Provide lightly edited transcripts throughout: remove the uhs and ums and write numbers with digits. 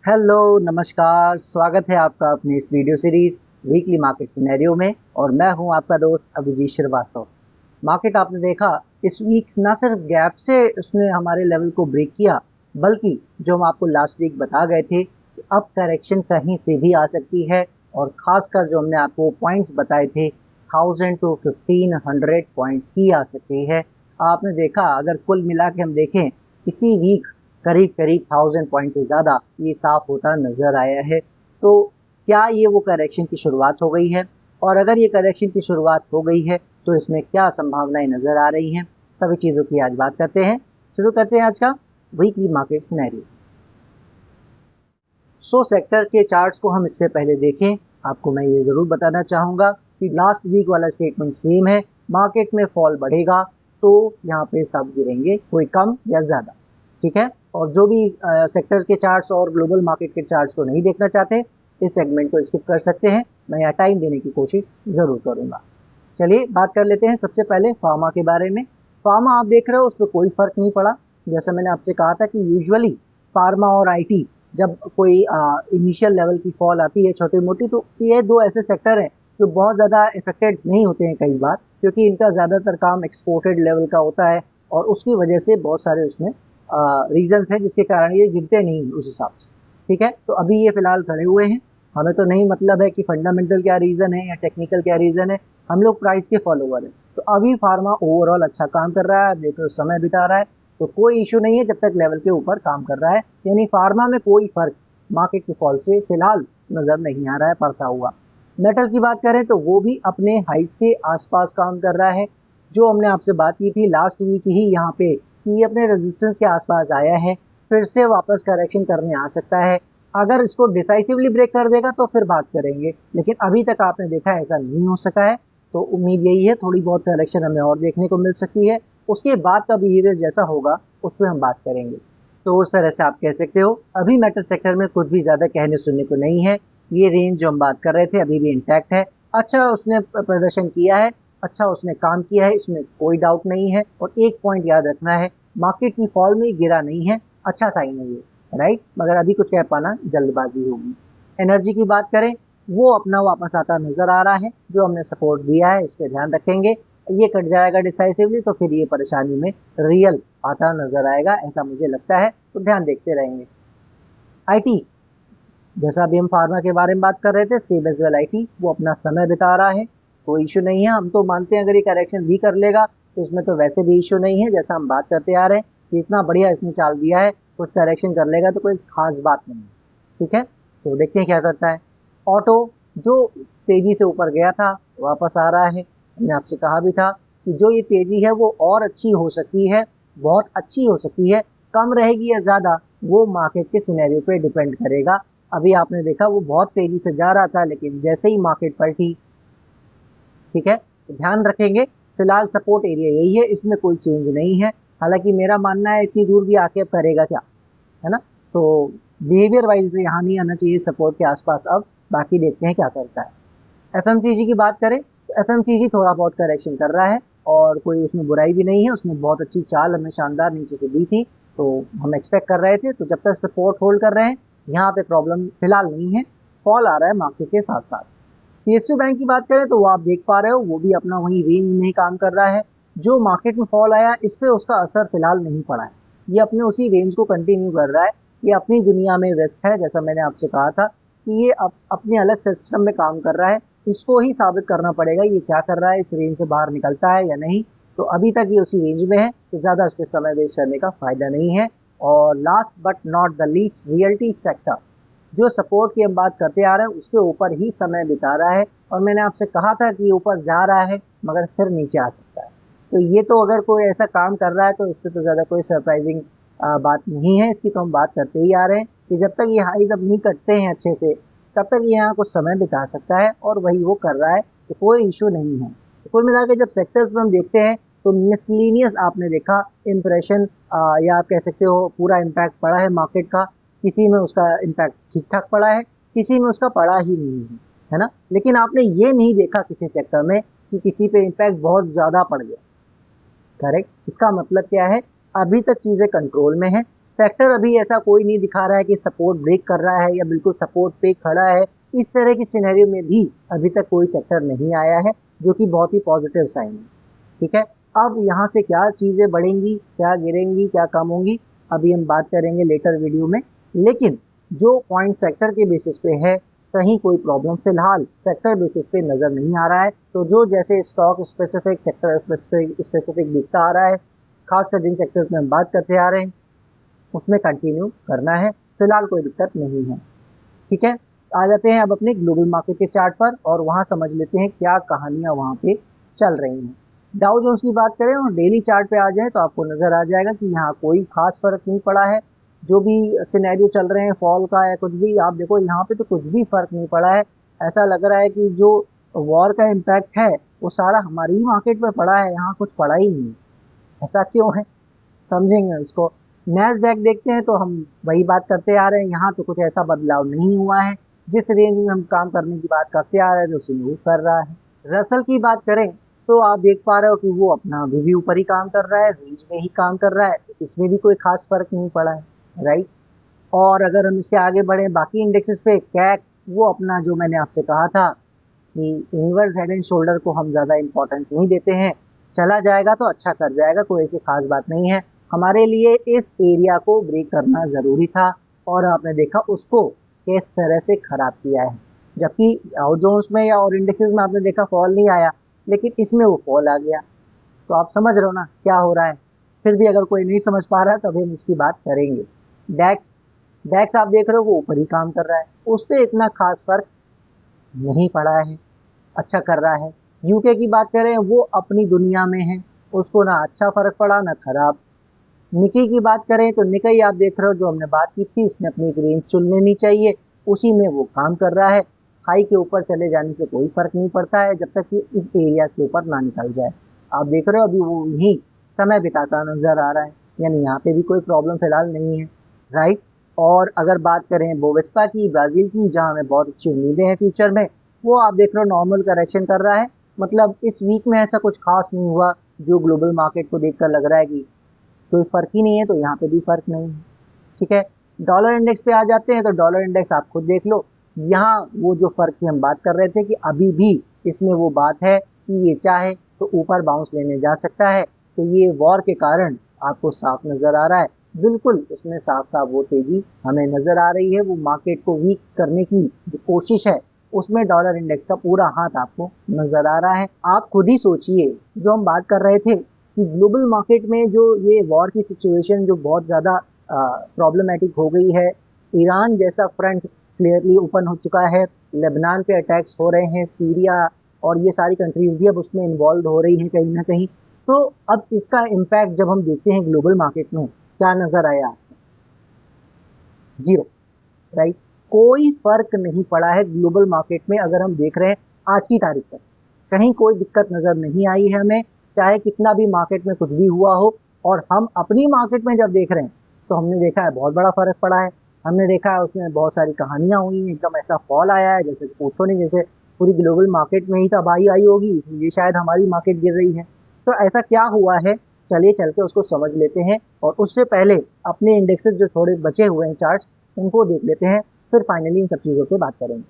Hello, नमस्कार, स्वागत है आपका अपनी इस video series weekly market scenario में। और मैं हूं आपका दोस्त अभिजीत श्रीवास्तव। मार्केट आपने देखा इस वीक ना सिर्फ गैप से उसने हमारे लेवल को ब्रेक किया, बल्कि जो हम आपको लास्ट वीक बता गए थे कि अब करेक्शन कहीं से भी आ सकती है। और खासकर जो हमने आपको पॉइंट्स बताए थे 1000 to 1500 पॉइंट्स की आ सकती है। आपने देखा अगर कुल मिला के हम देखें इसी वीक करीब करीब 1000 पॉइंट से ज़्यादा ये साफ होता नज़र आया है। तो क्या ये वो करेक्शन की शुरुआत हो गई है? और अगर ये करेक्शन की शुरुआत हो गई है तो इसमें क्या संभावनाएं नज़र आ रही हैं? सभी चीज़ों की आज बात करते हैं। शुरू करते हैं आज का वीकली मार्केट सिनेरियो। सेक्टर के चार्ट्स को हम इससे पहले देखें, आपको मैं ये ज़रूर बताना चाहूँगा कि लास्ट वीक वाला स्टेटमेंट सेम है। मार्केट में फॉल बढ़ेगा तो यहाँ पे सब गिरेंगे, कोई कम या ज़्यादा, ठीक है। और जो भी सेक्टर के चार्ट्स और ग्लोबल मार्केट के चार्ट्स को नहीं देखना चाहते, इस सेगमेंट को स्किप कर सकते हैं। मैं यहाँ टाइम देने की कोशिश ज़रूर करूँगा। चलिए बात कर लेते हैं सबसे पहले फार्मा के बारे में। फार्मा आप देख रहे हो उस पर कोई फ़र्क नहीं पड़ा। जैसा मैंने आपसे कहा था कि यूजुअली फार्मा और आईटी जब कोई इनिशियल लेवल की फॉल आती है छोटी मोटी, तो ये दो ऐसे सेक्टर हैं जो बहुत ज़्यादा इफेक्टेड नहीं होते हैं कई बार, क्योंकि इनका ज़्यादातर काम एक्सपोर्टेड लेवल का होता है और उसकी वजह से बहुत सारे उसमें रीजंस हैं जिसके कारण ये गिरते नहीं उस हिसाब से, ठीक है। तो अभी ये फिलहाल खड़े हुए हैं। हमें तो नहीं मतलब है कि फंडामेंटल क्या रीज़न है या टेक्निकल क्या रीज़न है, हम लोग प्राइस के फॉलोवर हैं। तो अभी फार्मा ओवरऑल अच्छा काम कर रहा है, देखो समय बिता रहा है, तो कोई इशू नहीं है जब तक लेवल के ऊपर काम कर रहा है। यानी फार्मा में कोई फर्क मार्केट के फॉल से फिलहाल नज़र नहीं आ रहा है पड़ता हुआ। मेटल की बात करें तो वो भी अपने हाइस के आसपास काम कर रहा है। जो हमने आपसे बात की थी लास्ट वीक ही यहाँ पे कि ये अपने रेजिस्टेंस के आसपास आया है, फिर से वापस करेक्शन करने आ सकता है। अगर इसको डिसाइसिवली ब्रेक कर देगा तो फिर बात करेंगे, लेकिन अभी तक आपने देखा ऐसा नहीं हो सका है। तो उम्मीद यही है थोड़ी बहुत करेक्शन हमें और देखने को मिल सकती है। उसके बाद का बिहेवियर जैसा होगा उस पर हम बात करेंगे। तो उस तरह से आप कह सकते हो अभी मेटल सेक्टर में कुछ भी ज़्यादा कहने सुनने को नहीं है। ये रेंज जो हम बात कर रहे थे अभी भी इंटैक्ट है। अच्छा उसने प्रदर्शन किया है, अच्छा उसने काम किया है, इसमें कोई डाउट नहीं है। और एक पॉइंट याद रखना है, मार्केट की फॉल में गिरा नहीं है, अच्छा साइन है ये, राइट। मगर अभी कुछ कह पाना जल्दबाजी होगी। एनर्जी की बात करें, वो अपना वापस आता नजर आ रहा है। जो हमने सपोर्ट दिया है इस पर ध्यान रखेंगे। ये कट जाएगा डिसाइसिवली तो फिर ये परेशानी में रियल आता नजर आएगा, ऐसा मुझे लगता है। तो ध्यान देखते रहेंगे। आईटी, जैसा अभी हम फार्मा के बारे में बात कर रहे थे, सेम एज वेल आईटी वो अपना समय बिता रहा है, कोई इशू नहीं है। हम तो मानते हैं अगर ये करेक्शन भी कर लेगा तो इसमें तो वैसे भी इशू नहीं है। जैसा हम बात करते आ रहे हैं कि इतना बढ़िया इसने चाल दिया है, कुछ करेक्शन कर लेगा तो कोई खास बात नहीं है, ठीक है। तो देखते हैं क्या करता है। ऑटो जो तेजी से ऊपर गया था वापस आ रहा है। हमने आपसे कहा भी था कि जो ये तेजी है वो और अच्छी हो सकती है, बहुत अच्छी हो सकती है। कम रहेगी या ज़्यादा वो मार्केट के सिनेरियो पे डिपेंड करेगा। अभी आपने देखा वो बहुत तेजी से जा रहा था, लेकिन जैसे ही मार्केट पलटी, ठीक है, तो ध्यान रखेंगे। फिलहाल सपोर्ट एरिया यही है, इसमें कोई चेंज नहीं है। हालांकि मेरा मानना है इतनी दूर भी आके अब करेगा क्या, है ना। तो बिहेवियर वाइज यहाँ नहीं आना चाहिए सपोर्ट के आसपास। अब बाकी देखते हैं क्या करता है। एफएमसीजी की बात करें तो एफएमसीजी थोड़ा बहुत करेक्शन कर रहा है और कोई उसमें बुराई भी नहीं है। उसने बहुत अच्छी चाल हमें शानदार नीचे से दी थी, तो हम एक्सपेक्ट कर रहे थे। तो जब तक सपोर्ट होल्ड कर रहे हैं यहाँ पे प्रॉब्लम फिलहाल नहीं है। फॉल आ रहा है मार्केट के साथ साथ। पीएसयू बैंक की बात करें तो वो आप देख पा रहे हो वो भी अपना वही रेंज में ही काम कर रहा है। जो मार्केट में फॉल आया इस पे उसका असर फिलहाल नहीं पड़ा है। ये अपने उसी रेंज को कंटिन्यू कर रहा है। ये अपनी दुनिया में व्यस्त है, जैसा मैंने आपसे कहा था कि ये अपने अलग सिस्टम में काम कर रहा है। इसको ही साबित करना पड़ेगा ये क्या कर रहा है, इस रेंज से बाहर निकलता है या नहीं। तो अभी तक ये उसी रेंज में है, तो ज़्यादा उस पर समय वेस्ट करने का फायदा नहीं है। और last but not the least, realty sector जो सपोर्ट की हम बात करते आ रहे हैं उसके ऊपर ही समय बिता रहा है। और मैंने आपसे कहा था कि ये ऊपर जा रहा है मगर फिर नीचे आ सकता है। तो ये तो अगर कोई ऐसा काम कर रहा है तो इससे तो ज़्यादा कोई सरप्राइजिंग बात नहीं है। इसकी तो हम बात करते ही आ रहे हैं कि जब तक ये हाईज अब नहीं कटते हैं अच्छे से तब तक ये यहाँ कुछ समय बिता सकता है, और वही वो कर रहा है, तो कोई इशू नहीं है। तो कुल मिला के जब सेक्टर्स में हम देखते हैं तो मिसलीनियस आपने देखा इम्प्रेशन, या आप कह सकते हो पूरा इम्पैक्ट पड़ा है मार्केट का। किसी में उसका इम्पैक्ट ठीक ठाक पड़ा है, किसी में उसका पड़ा ही नहीं है ना। लेकिन आपने ये नहीं देखा किसी सेक्टर में कि किसी पे इम्पैक्ट बहुत ज़्यादा पड़ गया, करेक्ट। इसका मतलब क्या है अभी तक चीज़ें कंट्रोल में है। सेक्टर अभी ऐसा कोई नहीं दिखा रहा है कि सपोर्ट ब्रेक कर रहा है या बिल्कुल सपोर्ट पे खड़ा है। इस तरह की सिनेरियो में भी अभी तक कोई सेक्टर नहीं आया है, जो कि बहुत ही पॉजिटिव साइन है। ठीक है, अब यहाँ से क्या चीज़ें बढ़ेंगी, क्या गिरेंगी, क्या कम होंगी, अभी हम बात करेंगे लेटर वीडियो में। लेकिन जो पॉइंट सेक्टर के बेसिस पे है, कहीं कोई प्रॉब्लम फिलहाल सेक्टर बेसिस पे नज़र नहीं आ रहा है। तो जो जैसे स्टॉक स्पेसिफिक, सेक्टर स्पेसिफिक दिखता आ रहा है, खासकर जिन सेक्टर्स में हम बात करते आ रहे हैं, उसमें कंटिन्यू करना है। फिलहाल कोई दिक्कत नहीं है। ठीक है, आ जाते हैं अब अपने ग्लोबल मार्केट के चार्ट पर और वहां समझ लेते हैं क्या कहानियां वहां पे चल रही हैं। डाउ जोन्स की बात करें और डेली चार्ट पे आ जाए तो आपको नजर आ जाएगा कि यहाँ कोई खास फर्क नहीं पड़ा है। जो भी सिनेरियो चल रहे हैं फॉल का या कुछ भी, आप देखो यहाँ पे तो कुछ भी फर्क नहीं पड़ा है। ऐसा लग रहा है कि जो वॉर का इम्पैक्ट है वो सारा हमारी ही मार्केट में पड़ा है, यहाँ कुछ पड़ा ही नहीं। ऐसा क्यों है, समझेंगे उसको। नैस्डैक देखते हैं तो हम वही बात करते आ रहे हैं, यहाँ तो कुछ ऐसा बदलाव नहीं हुआ है। जिस रेंज में हम काम करने की बात करते आ रहे थे उसी में वो कर रहा है। रसल की बात करें तो आप देख पा रहे हो कि वो अपना अभी भी ऊपर ही काम कर रहा है, रेंज में ही काम कर रहा है, इसमें भी कोई खास फर्क नहीं पड़ा है, राइट। और अगर हम इसके आगे बढ़े बाकी इंडेक्सेस पे, कैक वो अपना जो मैंने आपसे कहा था कि इनवर्स हेड एंड शोल्डर को हम ज़्यादा इंपॉर्टेंस नहीं देते हैं, चला जाएगा तो अच्छा कर जाएगा, कोई ऐसी खास बात नहीं है। हमारे लिए इस एरिया को ब्रेक करना ज़रूरी था और आपने देखा उसको किस तरह से ख़राब किया है। जबकि डाउ जोन्स में या और इंडेक्सेस में आपने देखा फॉल नहीं आया, लेकिन इसमें वो फॉल आ गया। तो आप समझ रहे हो ना क्या हो रहा है। फिर भी अगर कोई नहीं समझ पा रहा है तो अभी हम इसकी बात करेंगे। डैक्स डैक्स आप देख रहे हो वो ऊपर ही काम कर रहा है, उस पर इतना खास फर्क नहीं पड़ा है, अच्छा कर रहा है। यूके की बात करें वो अपनी दुनिया में है, उसको ना अच्छा फर्क पड़ा ना खराब। निकी की बात करें तो निकाई आप देख रहे हो जो हमने बात की थी, इसने अपनी एक रेंज चुन लेनी चाहिए, उसी में वो काम कर रहा है। हाई के ऊपर चले जाने से कोई फर्क नहीं पड़ता है जब तक कि इस एरियाज के ऊपर ना निकल जाए। आप देख रहे हो अभी वो यही समय बिताता नजर आ रहा है, यानी यहाँ पे भी कोई प्रॉब्लम फिलहाल नहीं है, राइट। और अगर बात करें बोवेस्पा की, ब्राजील की, जहाँ हमें बहुत अच्छी उम्मीदें हैं फ्यूचर में, वो आप देख रहे हो नॉर्मल करेक्शन कर रहा है। मतलब इस वीक में ऐसा कुछ खास नहीं हुआ जो ग्लोबल मार्केट को देखकर लग रहा है कि कोई फर्क ही नहीं है, तो यहाँ पे भी फर्क नहीं है। ठीक है, डॉलर इंडेक्स पे आ जाते हैं तो डॉलर इंडेक्स आप खुद देख लो। यहाँ वो जो फर्क की हम बात कर रहे थे कि अभी भी इसमें वो बात है कि ये चाहे तो ऊपर बाउंस लेने जा सकता है, तो ये वॉर के कारण आपको साफ नजर आ रहा है। बिल्कुल इसमें साफ साफ वो तेजी हमें नजर आ रही है, वो मार्केट को वीक करने की जो कोशिश है उसमें डॉलर इंडेक्स का पूरा हाथ आपको नजर आ रहा है। आप खुद ही सोचिए, जो हम बात कर रहे थे कि ग्लोबल मार्केट में जो ये वॉर की सिचुएशन जो बहुत ज़्यादा प्रॉब्लमेटिक हो गई है, ईरान जैसा फ्रंट क्लियरली ओपन हो चुका है, लेबनान पे अटैक्स हो रहे हैं, सीरिया और ये सारी कंट्रीज भी अब उसमें इन्वॉल्व हो रही हैं कहीं ना कहीं। तो अब इसका इम्पैक्ट जब हम देखते हैं ग्लोबल मार्केट में, क्या नजर आया? Zero, right. कोई फर्क नहीं पड़ा है ग्लोबल मार्केट में। अगर हम देख रहे हैं आज की तारीख पर, कहीं कोई दिक्कत नजर नहीं आई है हमें, चाहे कितना भी मार्केट में कुछ भी हुआ हो। और हम अपनी मार्केट में जब देख रहे हैं तो हमने देखा है बहुत बड़ा फर्क पड़ा है। हमने देखा है उसमें बहुत सारी कहानियां हुई हैं, एकदम ऐसा फॉल आया है जैसे पूछो नहीं, जैसे पूरी ग्लोबल मार्केट में ही तबाही आई होगी इसलिए शायद हमारी मार्केट गिर रही है। तो ऐसा क्या हुआ है, चलिए चल के उसको समझ लेते हैं। और उससे पहले अपने इंडेक्सेस जो थोड़े बचे हुए हैं चार्ट, उनको देख लेते हैं, फिर फाइनली इन सब चीज़ों पे बात करेंगे।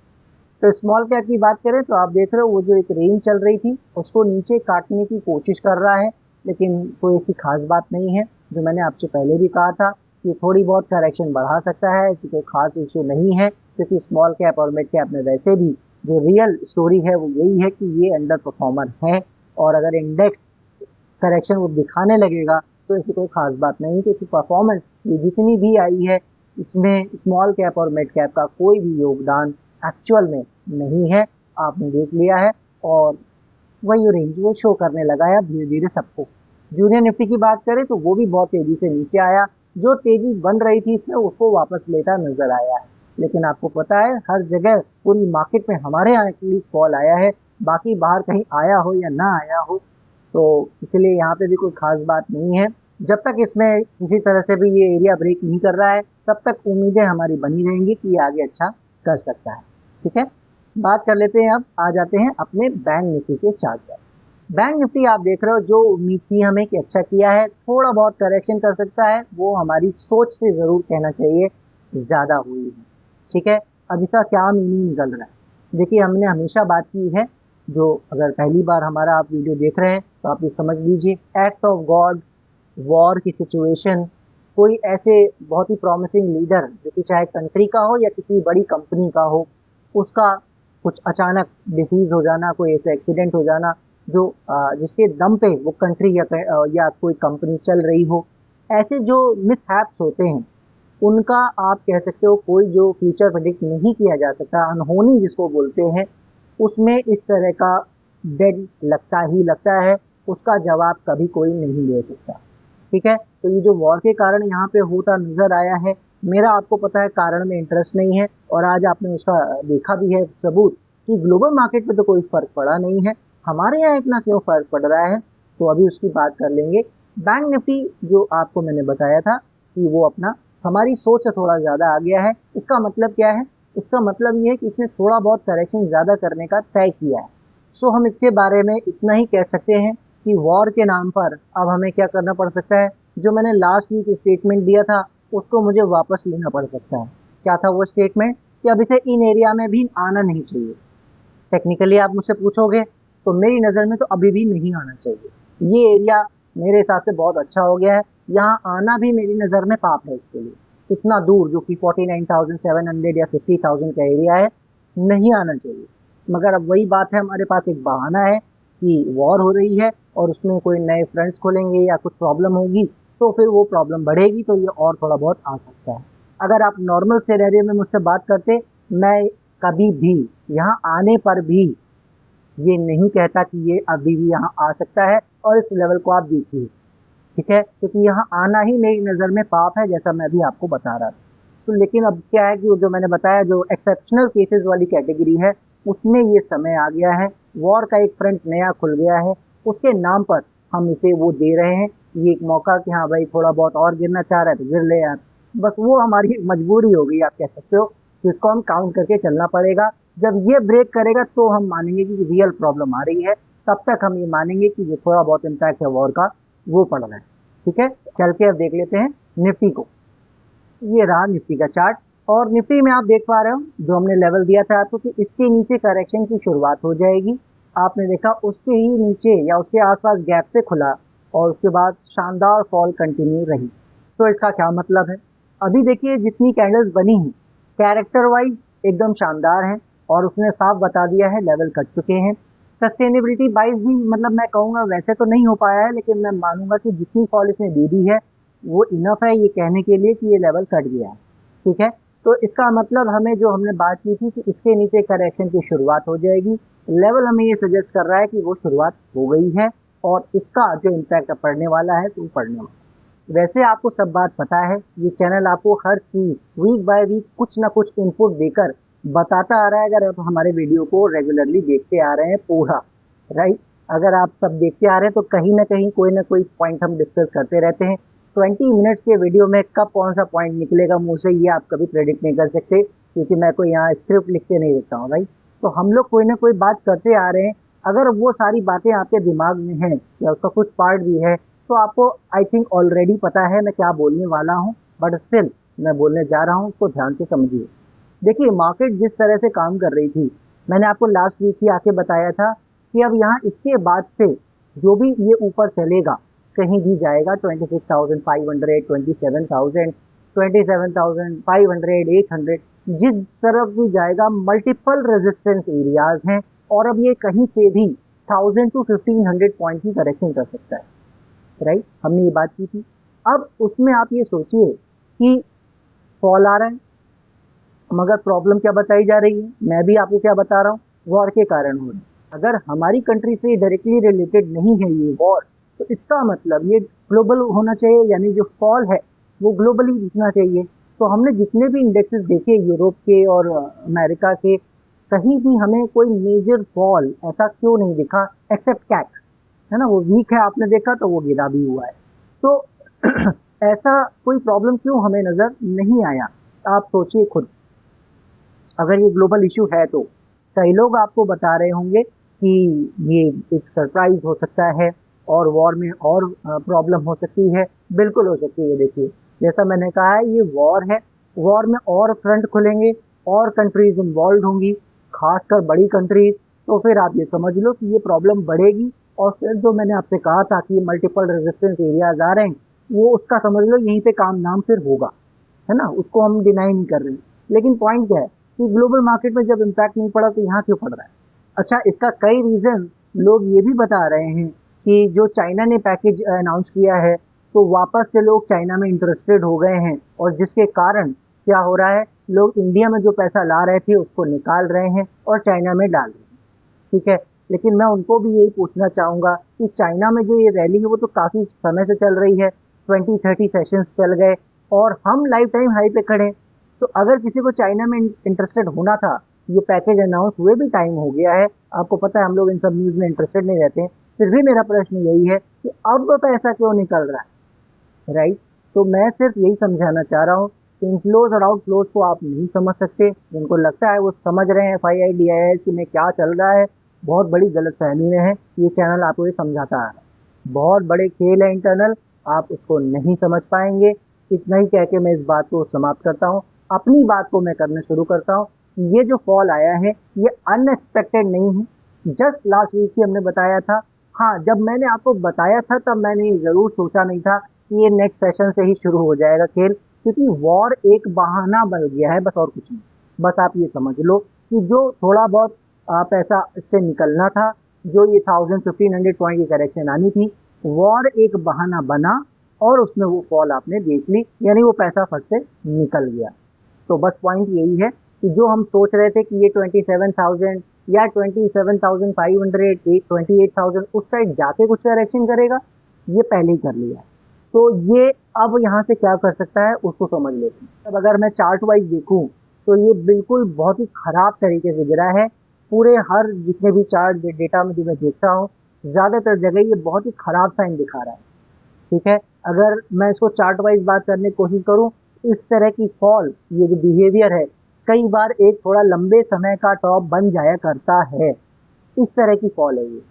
तो स्मॉल कैप की बात करें तो आप देख रहे हो वो जो एक रेंज चल रही थी उसको नीचे काटने की कोशिश कर रहा है, लेकिन कोई ऐसी खास बात नहीं है। जो मैंने आपसे पहले भी कहा था कि थोड़ी बहुत करेक्शन बढ़ा सकता है, ऐसी कोई खास इशू नहीं है, क्योंकि स्मॉल कैप और मिड कैप में वैसे भी जो रियल स्टोरी है वो यही है कि ये अंडर परफॉर्मर है। और अगर इंडेक्स करेक्शन वो दिखाने लगेगा तो ऐसी कोई खास बात नहीं, क्योंकि परफॉर्मेंस ये जितनी भी आई है इसमें स्मॉल कैप और मिड कैप का कोई भी योगदान एक्चुअल में नहीं है, आपने देख लिया है। और वही रेंज वो शो करने लगा है धीरे धीरे सबको। जूनियर निफ्टी की बात करें तो वो भी बहुत तेजी से नीचे आया, जो तेजी बन रही थी इसमें उसको वापस लेता नजर आया है। लेकिन आपको पता है हर जगह पूरी मार्केट में हमारे यहाँ एटलीस्ट फॉल आया है, बाकी बाहर कहीं आया हो या ना आया हो, तो इसलिए यहाँ पे भी कोई खास बात नहीं है। जब तक इसमें किसी तरह से भी ये एरिया ब्रेक नहीं कर रहा है तब तक उम्मीदें हमारी बनी रहेंगी कि ये आगे अच्छा कर सकता है। ठीक है, बात कर लेते हैं, अब आ जाते हैं अपने बैंक निफ्टी के चार्ट पर। बैंक निफ्टी आप देख रहे हो, जो उम्मीद थी हमें कि अच्छा किया है, थोड़ा बहुत करेक्शन कर सकता है, वो हमारी सोच से ज़रूर कहना चाहिए ज़्यादा हुई है। ठीक है, अब इसका क्या मीनिंग निकल रहा है? देखिए, हमने हमेशा बात की है, जो अगर पहली बार हमारा आप वीडियो देख रहे हैं तो आप ये समझ लीजिए, एक्ट ऑफ गॉड, वॉर की सिचुएशन, कोई ऐसे बहुत ही प्रॉमिसिंग लीडर जो कि चाहे कंट्री का हो या किसी बड़ी कंपनी का हो, उसका कुछ अचानक डिसीज हो जाना, कोई ऐसे एक्सीडेंट हो जाना जो जिसके दम पे वो कंट्री या कोई कंपनी चल रही हो, ऐसे जो मिसहैप्स होते हैं उनका आप कह सकते हो कोई जो फ्यूचर प्रेडिक्ट नहीं किया जा सकता, अनहोनी जिसको बोलते हैं, उसमें इस तरह का डेड लगता ही लगता है, उसका जवाब कभी कोई नहीं दे सकता। ठीक है, तो ये जो वॉर के कारण यहाँ पे होता नजर आया है, मेरा आपको पता है कारण में इंटरेस्ट नहीं है, और आज आपने उसका देखा भी है सबूत कि ग्लोबल मार्केट पे तो कोई फर्क पड़ा नहीं है, हमारे यहाँ इतना क्यों फर्क पड़ रहा है, तो अभी उसकी बात कर लेंगे। बैंक निफ्टी जो आपको मैंने बताया था कि वो अपना हमारी सोच से थोड़ा ज़्यादा आ गया है, इसका मतलब क्या है? इसका मतलब ये है कि इसने थोड़ा बहुत करेक्शन ज़्यादा करने का तय किया है। सो हम इसके बारे में इतना ही कह सकते हैं कि वॉर के नाम पर अब हमें क्या करना पड़ सकता है, जो मैंने लास्ट वीक स्टेटमेंट दिया था उसको मुझे वापस लेना पड़ सकता है। क्या था वो स्टेटमेंट? कि अब इसे इन एरिया में भी आना नहीं चाहिए। टेक्निकली आप मुझसे पूछोगे तो मेरी नज़र में तो अभी भी नहीं आना चाहिए। ये एरिया मेरे हिसाब से बहुत अच्छा हो गया है, यहाँ आना भी मेरी नज़र में पाप है इसके लिए। इतना दूर जो कि 49,700 या 50,000 का एरिया है, नहीं आना चाहिए। मगर अब वही बात है, हमारे पास एक बहाना है कि वॉर हो रही है और उसमें कोई नए फ्रंट्स खोलेंगे या कुछ प्रॉब्लम होगी तो फिर वो प्रॉब्लम बढ़ेगी, तो ये और थोड़ा बहुत आ सकता है। अगर आप नॉर्मल सिनेरियो में मुझसे बात करते, मैं कभी भी यहाँ आने पर भी ये नहीं कहता कि ये अभी भी यहाँ आ सकता है, और इस लेवल को आप देखिए। ठीक है, क्योंकि यहाँ आना ही मेरी नज़र में पाप है, जैसा मैं भी आपको बता रहा था। तो लेकिन अब क्या है कि वो जो मैंने बताया, जो एक्सेप्शनल केसेस वाली कैटेगरी है, उसमें ये समय आ गया है, वॉर का एक फ्रंट नया खुल गया है, उसके नाम पर हम इसे वो दे रहे हैं, ये एक मौका कि हाँ भाई थोड़ा बहुत और गिरना चाह रहा है तो गिर ले यार, बस वो हमारी मजबूरी हो गई आप कह सकते हो, जिसको हम काउंट करके चलना पड़ेगा। जब ये ब्रेक करेगा तो हम मानेंगे कि रियल प्रॉब्लम आ रही है, तब तक हम ये मानेंगे कि जो थोड़ा बहुत इम्पैक्ट है वॉर का वो पड़ रहा है। ठीक है, चल के अब देख लेते हैं निफ्टी को। ये रहा निफ्टी का चार्ट, और निफ्टी में आप देख पा रहे हो जो हमने लेवल दिया था आपको कि इसके नीचे करेक्शन की शुरुआत हो जाएगी, आपने देखा उसके ही नीचे या उसके आसपास गैप से खुला और उसके बाद शानदार फॉल कंटिन्यू रही। तो इसका क्या मतलब है? अभी देखिए जितनी कैंडल्स बनी हैं कैरेक्टर वाइज एकदम शानदार हैं, और उसने साफ बता दिया है लेवल कट चुके हैं। सस्टेनेबिलिटी वाइज भी मतलब मैं कहूँगा वैसे तो नहीं हो पाया है, लेकिन मैं मानूंगा कि जितनी फॉल इसने दे दी है वो इनफ है ये कहने के लिए कि ये लेवल कट गया है। ठीक है, तो इसका मतलब हमें जो हमने बात की थी कि इसके नीचे करेक्शन की शुरुआत हो जाएगी, लेवल हमें ये सजेस्ट कर रहा है कि वो शुरुआत हो गई है, और इसका जो इम्पैक्ट पड़ने वाला है तो पड़ने वाला है। वैसे आपको सब बात पता है, ये चैनल आपको हर चीज़ वीक बाय वीक कुछ ना कुछ इनपुट देकर बताता आ रहा है, अगर आप हमारे वीडियो को रेगुलरली देखते आ रहे हैं पूरा, राइट। अगर आप सब देखते आ रहे हैं तो कहीं ना कोई पॉइंट हम डिस्कस करते रहते हैं। 20 मिनट्स के वीडियो में कब कौन सा पॉइंट निकलेगा मुंह से ये आप कभी प्रेडिक्ट नहीं कर सकते, क्योंकि मैं कोई यहाँ स्क्रिप्ट लिख के नहीं देता हूँ, राइट। तो हम लोग कोई ना कोई बात करते आ रहे हैं, अगर वो सारी बातें आपके दिमाग में हैं या उसका कुछ पार्ट भी है तो आपको आई थिंक ऑलरेडी पता है मैं क्या बोलने वाला हूँ, बट स्टिल मैं बोलने जा रहा हूँ, उसको ध्यान से समझिए। देखिए मार्केट जिस तरह से काम कर रही थी, मैंने आपको लास्ट वीक ही आके बताया था कि अब यहाँ इसके बाद से जो भी ये ऊपर चलेगा, कहीं भी जाएगा 26,500, 27,000, 27,500, 800, जिस तरफ भी जाएगा मल्टीपल रेजिस्टेंस एरियाज हैं, और अब ये कहीं से भी 1,000 to 1,500 पॉइंट की करेक्शन कर सकता है, राइट। हमने ये बात की थी। अब उसमें आप ये सोचिए कि फॉल आ रहा है, मगर प्रॉब्लम क्या बताई जा रही है, मैं भी आपको क्या बता रहा हूँ, वॉर के कारण हो रहा है। अगर हमारी कंट्री से डायरेक्टली रिलेटेड नहीं है ये वॉर, तो इसका मतलब ये ग्लोबल होना चाहिए, यानी जो फॉल है वो ग्लोबली दिखना चाहिए। तो हमने जितने भी इंडेक्सेस देखे यूरोप के और अमेरिका के, कहीं भी हमें कोई मेजर फॉल ऐसा क्यों नहीं दिखा, एक्सेप्ट कैट, है ना, वो वीक है आपने देखा तो वो गिरा भी हुआ है। तो ऐसा कोई प्रॉब्लम क्यों हमें नजर नहीं आया, आप सोचिए खुद। अगर ये ग्लोबल इशू है तो कई लोग आपको बता रहे होंगे कि ये एक सरप्राइज हो सकता है और वॉर में और प्रॉब्लम हो सकती है, बिल्कुल हो सकती है। देखिए, जैसा मैंने कहा है, ये वॉर है, वॉर में और फ्रंट खुलेंगे और कंट्रीज इन्वॉल्व होंगी, खासकर बड़ी कंट्रीज। तो फिर आप ये समझ लो कि ये प्रॉब्लम बढ़ेगी। और फिर जो मैंने आपसे कहा था कि ये मल्टीपल रेजिस्टेंस एरियाज आ रहे हैं, वो उसका समझ लो यहीं पे काम नाम फिर होगा, है ना, उसको हम डिनाई नहीं कर रहे हैं। लेकिन पॉइंट क्या है कि ग्लोबल मार्केट में जब इम्पैक्ट नहीं पड़ा तो यहाँ क्यों पड़ रहा है? अच्छा, इसका कई रीजन लोग ये भी बता रहे हैं कि जो चाइना ने पैकेज अनाउंस किया है, तो वापस से लोग चाइना में इंटरेस्टेड हो गए हैं, और जिसके कारण क्या हो रहा है, लोग इंडिया में जो पैसा ला रहे थे उसको निकाल रहे हैं और चाइना में डाल रहे हैं। ठीक है, लेकिन मैं उनको भी यही पूछना चाहूंगा कि चाइना में जो ये रैली है वो तो काफी समय से चल रही है, 20-30 सेशंस चल गए और हम लाइफ टाइम हाई पे खड़े हैं। तो अगर किसी को चाइना में इंटरेस्टेड होना था, ये पैकेज अनाउंस हुए भी टाइम हो गया है, आपको पता है हम लोग इन सब न्यूज में इंटरेस्टेड नहीं रहते हैं, फिर भी मेरा प्रश्न यही है कि अब पैसा क्यों निकल रहा है, राइट? तो मैं सिर्फ यही समझाना चाह रहा हूँ, इनफ्लोज और आउटफ्लोज को आप नहीं समझ सकते। जिनको लगता है वो समझ रहे हैं FII-DIS में क्या चल रहा है, बहुत बड़ी गलत फहमी में है। ये चैनल आपको ये समझाता है, बहुत बड़े खेल है इंटरनल, आप उसको नहीं समझ पाएंगे। इतना ही कह के मैं इस बात को समाप्त करता हूँ, अपनी बात को मैं करने शुरू करता हूँ। ये जो फॉल आया है ये अनएक्सपेक्टेड नहीं है, जस्ट लास्ट वीक ही हमने बताया था। हाँ, जब मैंने आपको बताया था तब मैंने ये जरूर सोचा नहीं था कि ये नेक्स्ट सेशन से ही शुरू हो जाएगा खेल, क्योंकि वॉर एक बहाना बन गया है, बस और कुछ नहीं। बस आप ये समझ लो कि जो थोड़ा बहुत पैसा इससे निकलना था, जो ये 1000-1500 पॉइंट की करेक्शन आनी थी, वॉर एक बहाना बना और उसमें वो फॉल आपने देख ली, यानी वो पैसा फट से निकल गया। तो बस पॉइंट यही है कि जो हम सोच रहे थे कि ये 27,000 या 27,500, 28,000 उस साइड जाके कुछ करेक्शन करेगा, ये पहले ही कर लिया है। तो ये अब यहाँ से क्या कर सकता है उसको समझ लेते हैं। अब अगर मैं चार्ट वाइज देखूं तो ये बिल्कुल बहुत ही खराब तरीके से गिरा है। पूरे हर जितने भी चार्ट डेटा में जो मैं देखता हूँ, ज्यादातर जगह ये बहुत ही खराब साइन दिखा रहा है। ठीक है, अगर मैं इसको चार्ट वाइज बात करने की कोशिश करूं, इस तरह की फॉल, ये जो बिहेवियर है, कई बार एक थोड़ा लंबे समय का टॉप बन जाया करता है। इस तरह की फॉल है ये,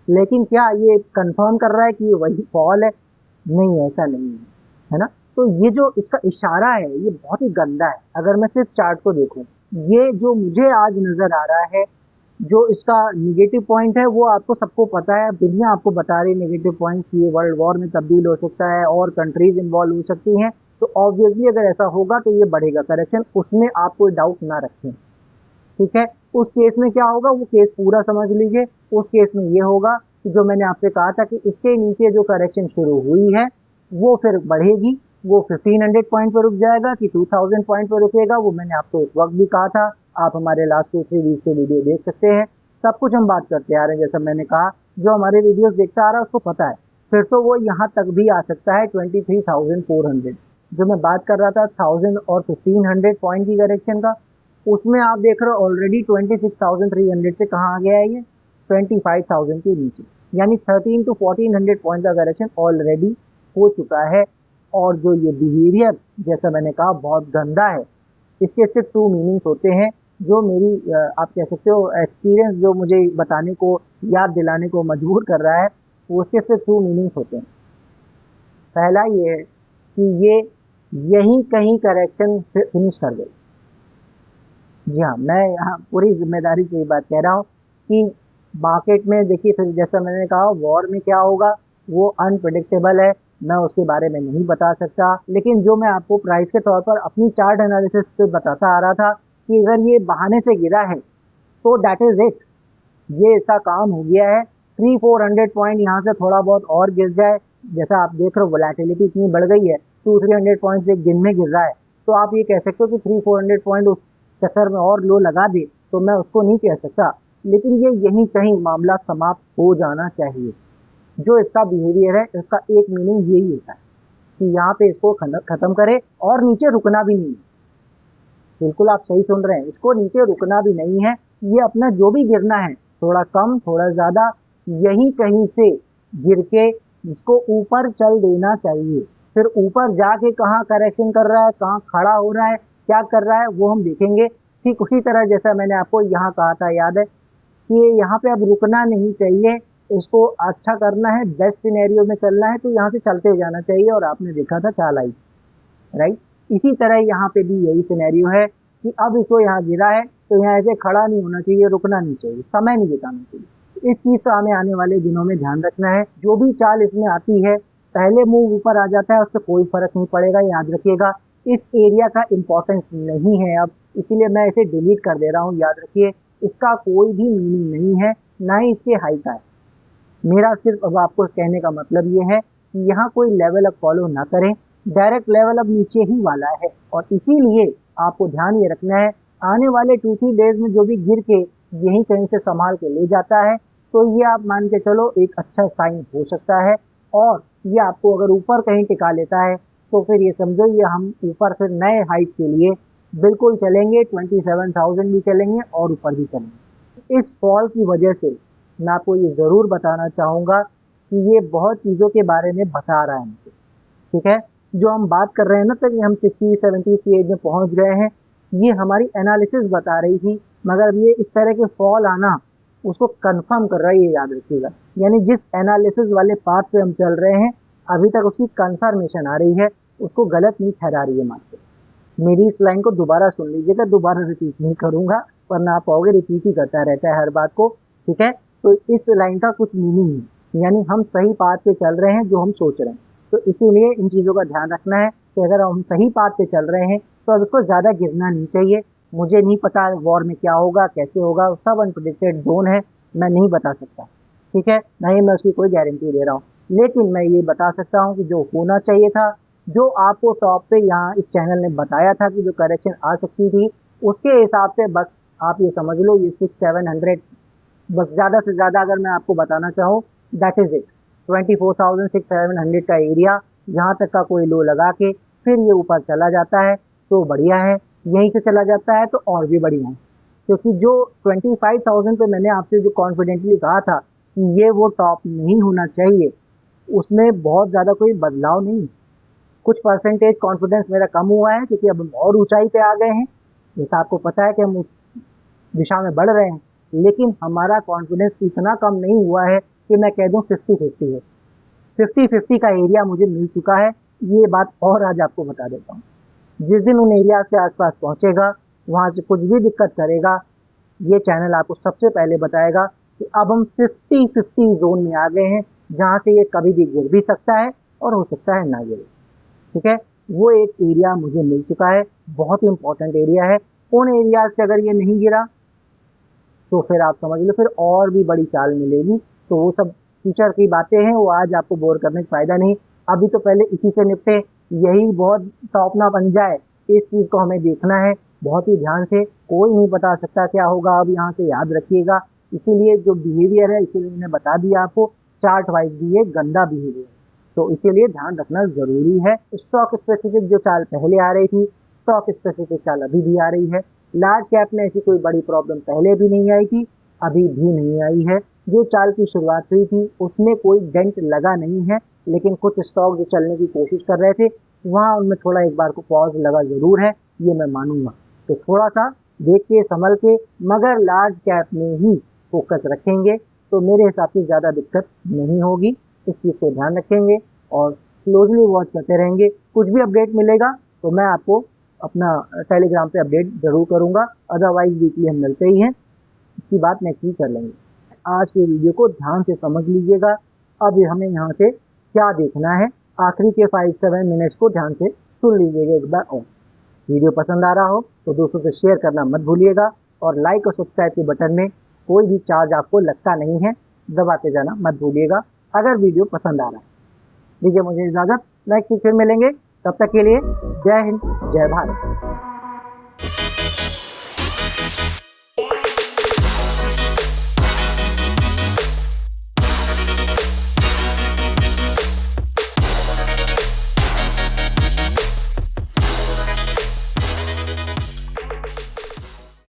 लेकिन क्या ये कंफर्म कर रहा है कि ये वही फॉल है? नहीं, ऐसा नहीं है, है ना? तो ये जो इसका इशारा है ये बहुत ही गंदा है। अगर मैं सिर्फ चार्ट को देखूं, ये जो मुझे आज नजर आ रहा है, जो इसका निगेटिव पॉइंट है वो आपको सबको पता है, दुनिया आपको बता रही है नेगेटिव पॉइंट्स कि ये वर्ल्ड वॉर में तब्दील हो सकता है और कंट्रीज इन्वॉल्व हो सकती हैं। तो ऑब्वियसली अगर ऐसा होगा तो ये बढ़ेगा करेक्शन, उसमें आप कोई डाउट ना रखें। ठीक है, उस केस में क्या होगा, वो केस पूरा समझ लीजिए। उस केस में ये होगा कि जो मैंने आपसे कहा था कि इसके नीचे जो करेक्शन शुरू हुई है वो फिर बढ़ेगी, वो 1500 पॉइंट पर रुक जाएगा कि 2000 पॉइंट पर रुकेगा, वो मैंने आपको इस वक्त भी कहा था। आप हमारे लास्ट 2-3 वीक से वीडियो देख सकते हैं, सब कुछ हम बात करते आ रहे हैं। जैसा मैंने कहा, जो हमारे वीडियोस देखता आ रहा है उसको पता है, फिर तो वो यहाँ तक भी आ सकता है 23,400। जो मैं बात कर रहा था 1000 और 1500 पॉइंट की करेक्शन का, उसमें आप देख रहे हो ऑलरेडी 26,300 से कहाँ आ गया है ये, 25,000 के नीचे, यानी 13 to 1400 पॉइंट का करेक्शन ऑलरेडी हो चुका है। और जो ये बिहेवियर, जैसा मैंने कहा, बहुत गंदा है। इसके सिर्फ 2 मीनिंग्स होते हैं, जो मेरी आप कह सकते हो एक्सपीरियंस जो मुझे बताने को, याद दिलाने को मजबूर कर रहा है, वो उसके सिर्फ 2 मीनिंग्स होते हैं। पहला ये है कि ये यहीं कहीं करेक्शन फिनिश कर गई। जी हाँ, मैं यहाँ पूरी जिम्मेदारी से ये बात कह रहा हूँ कि मार्केट में देखिए, फिर जैसा मैंने कहा, वॉर में क्या होगा वो अनप्रिडिक्टेबल है, मैं उसके बारे में नहीं बता सकता। लेकिन जो मैं आपको प्राइस के तौर पर अपनी चार्ट एनालिसिस पे बताता आ रहा था कि अगर ये बहाने से गिरा है तो दैट इज इट, ये इसका काम हो गया है। 300-400 पॉइंट यहाँ से थोड़ा बहुत और गिर जाए, जैसा आप देख रहे हो वोलेटिलिटी इतनी बढ़ गई है, 200-300 पॉइंट एक दिन में गिर रहा है, तो आप ये कह सकते हो कि 300-400 पॉइंट उस चक्कर में और लो लगा दे, तो मैं उसको नहीं कह सकता। लेकिन ये यहीं कहीं मामला समाप्त हो जाना चाहिए। जो इसका बिहेवियर है, इसका एक मीनिंग यही होता है कि यहाँ पे इसको खत्म करे और नीचे रुकना भी नहीं है। बिल्कुल आप सही सुन रहे हैं, इसको नीचे रुकना भी नहीं है। ये अपना जो भी गिरना है, थोड़ा कम थोड़ा ज्यादा, यहीं कहीं से गिर के इसको ऊपर चल देना चाहिए। फिर ऊपर जाके कहाँ करेक्शन कर रहा है, कहाँ खड़ा हो रहा है, क्या कर रहा है, वो हम देखेंगे। ठीक उसी तरह जैसा मैंने आपको यहाँ कहा था, याद है, कि यहाँ पे अब रुकना नहीं चाहिए, इसको अच्छा करना है, बेस्ट सिनेरियो में चलना है, तो यहाँ से चलते जाना चाहिए। और आपने देखा था चाल आई, राइट। इसी तरह यहाँ पे भी यही सिनेरियो है कि अब इसको यहाँ गिरा है तो यहाँ ऐसे खड़ा नहीं होना चाहिए, रुकना नहीं चाहिए, समय नहीं बिताना चाहिए। इस चीज का हमें आने वाले दिनों में ध्यान रखना है। जो भी चाल इसमें आती है, पहले मूव ऊपर आ जाता है, उससे कोई फर्क नहीं पड़ेगा, याद रखिएगा। इस एरिया का इंपॉर्टेंस नहीं है अब, इसीलिए मैं इसे डिलीट कर दे रहा हूँ। याद रखिए, इसका कोई भी मीनिंग नहीं है, ना ही इसके हाई का है। मेरा सिर्फ अब आपको कहने का मतलब ये है कि यहाँ कोई लेवल अप फॉलो ना करें, डायरेक्ट लेवल अब नीचे ही वाला है। और इसीलिए आपको ध्यान ये रखना है, आने वाले 2-3 डेज में जो भी गिर के यहीं कहीं से संभाल के ले जाता है, तो ये आप मान के चलो एक अच्छा साइन हो सकता है। और ये आपको अगर ऊपर कहीं टिका लेता है तो फिर ये समझो ये हम ऊपर फिर नए हाइट के लिए बिल्कुल चलेंगे, 27,000 भी चलेंगे और ऊपर भी चलेंगे। इस फॉल की वजह से मैं आपको ये ज़रूर बताना चाहूँगा कि ये बहुत चीज़ों के बारे में बता रहा है मुझे, ठीक है। जो हम बात कर रहे हैं ना, तक हम 60-70 की एज में पहुंच गए हैं, ये हमारी एनालिसिस बता रही थी, मगर अब ये इस तरह के फॉल आना उसको कंफर्म कर रहा है, ये याद रखिएगा। यानी जिस एनालिसिस वाले पाथ पे हम चल रहे हैं, अभी तक उसकी कंफर्मेशन आ रही है, उसको गलत नहीं ठहरा रही है मार्केट। मेरी इस लाइन को दोबारा सुन लीजिएगा, दोबारा रिपीट नहीं करूंगा, वरना आप पाओगे रिपीट ही करता रहता है हर बात को, ठीक है। तो इस लाइन का कुछ मीनिंग है, यानी हम सही पाथ पे चल रहे हैं जो हम सोच रहे हैं। तो इसीलिए इन चीज़ों का ध्यान रखना है कि अगर हम सही पाथ पे चल रहे हैं तो अब उसको ज़्यादा गिरना नहीं चाहिए। मुझे नहीं पता वॉर में क्या होगा, कैसे होगा, सब अनप्रेडिक्टेड जोन है, मैं नहीं बता सकता, ठीक है, ना ही मैं उसकी कोई गारंटी दे रहा हूँ। लेकिन मैं ये बता सकता हूँ कि जो होना चाहिए था, जो आपको टॉप पे यहाँ इस चैनल ने बताया था कि जो करेक्शन आ सकती थी, उसके हिसाब से बस आप ये समझ लो, ये 6-700, बस ज़्यादा से ज़्यादा अगर मैं आपको बताना चाहूँ, दैट इज़ इट। 24,600-700 का एरिया, यहाँ तक का कोई लो लगा के फिर ये ऊपर चला जाता है तो बढ़िया है, यहीं से चला जाता है तो और भी बढ़िया है। क्योंकि जो 25,000 पे मैंने आपसे जो कॉन्फिडेंटली कहा था कि ये वो टॉप नहीं होना चाहिए, उसमें बहुत ज़्यादा कोई बदलाव नहीं है। कुछ परसेंटेज कॉन्फिडेंस मेरा कम हुआ है क्योंकि अब हम और ऊंचाई पे आ गए हैं, जैसा आपको पता है कि हम उस दिशा में बढ़ रहे हैं, लेकिन हमारा कॉन्फिडेंस इतना कम नहीं हुआ है कि मैं कह दूं 50-50 है। 50-50 का एरिया मुझे मिल चुका है, ये बात और आज आपको बता देता हूँ। जिस दिन उन एरियाज के आसपास पहुंचेगा, वहां से कुछ भी दिक्कत करेगा, ये चैनल आपको सबसे पहले बताएगा कि अब हम 50-50 जोन में आ गए हैं, जहां से ये कभी भी गिर भी सकता है और हो सकता है ना गिरे, ठीक है। वो एक एरिया मुझे मिल चुका है, बहुत ही इंपॉर्टेंट एरिया है। उन एरियाज से अगर ये नहीं गिरा तो फिर आप समझ लो फिर और भी बड़ी चाल मिलेगी। तो वो सब फ्यूचर की बातें हैं, वो आज आपको बोर करने का फायदा नहीं। अभी तो पहले इसी से निपटे, यही बहुत टॉप ना बन जाए, इस चीज़ को हमें देखना है बहुत ही ध्यान से। कोई नहीं बता सकता क्या होगा अब यहाँ से, याद रखिएगा। इसीलिए जो बिहेवियर है, इसीलिए मैंने बता दिया आपको, चार्ट वाइज भी ये गंदा बिहेवियर है, तो इसीलिए ध्यान रखना ज़रूरी है। स्टॉक स्पेसिफिक जो चाल पहले आ रही थी, स्टॉक स्पेसिफिक चाल अभी भी आ रही है। लार्ज कैप में ऐसी कोई बड़ी प्रॉब्लम पहले भी नहीं आई थी, अभी भी नहीं आई है। जो चाल की शुरुआत हुई थी उसमें कोई डेंट लगा नहीं है, लेकिन कुछ स्टॉक जो चलने की कोशिश कर रहे थे, वहाँ उनमें थोड़ा एक बार को पॉज लगा ज़रूर है, ये मैं मानूंगा। तो थोड़ा सा देख के संभल के, मगर लार्ज कैप में ही फोकस रखेंगे तो मेरे हिसाब से ज़्यादा दिक्कत नहीं होगी। इस चीज़ को ध्यान रखेंगे और क्लोजली वॉच करते रहेंगे। कुछ भी अपडेट मिलेगा तो मैं आपको अपना टेलीग्राम पे अपडेट जरूर करूंगा, अदरवाइज वीकली हम मिलते ही हैं, इसकी बात नेक्स्ट वीक कर लेंगे। आज के वीडियो को ध्यान से समझ लीजिएगा। अब हमें यहाँ से क्या देखना है, आखिरी के 5-7 मिनट्स को ध्यान से सुन लीजिएगा एक बार और। वीडियो पसंद आ रहा हो तो दोस्तों से शेयर करना मत भूलिएगा, और लाइक और सब्सक्राइब के बटन में कोई भी चार्ज आपको लगता नहीं है, दबाते जाना मत भूलिएगा अगर वीडियो पसंद आ रहा है। दीजिए मुझे इजाज़त, नेक्स्ट वीक फिर मिलेंगे, तब तक के लिए जय हिंद, जय भारत।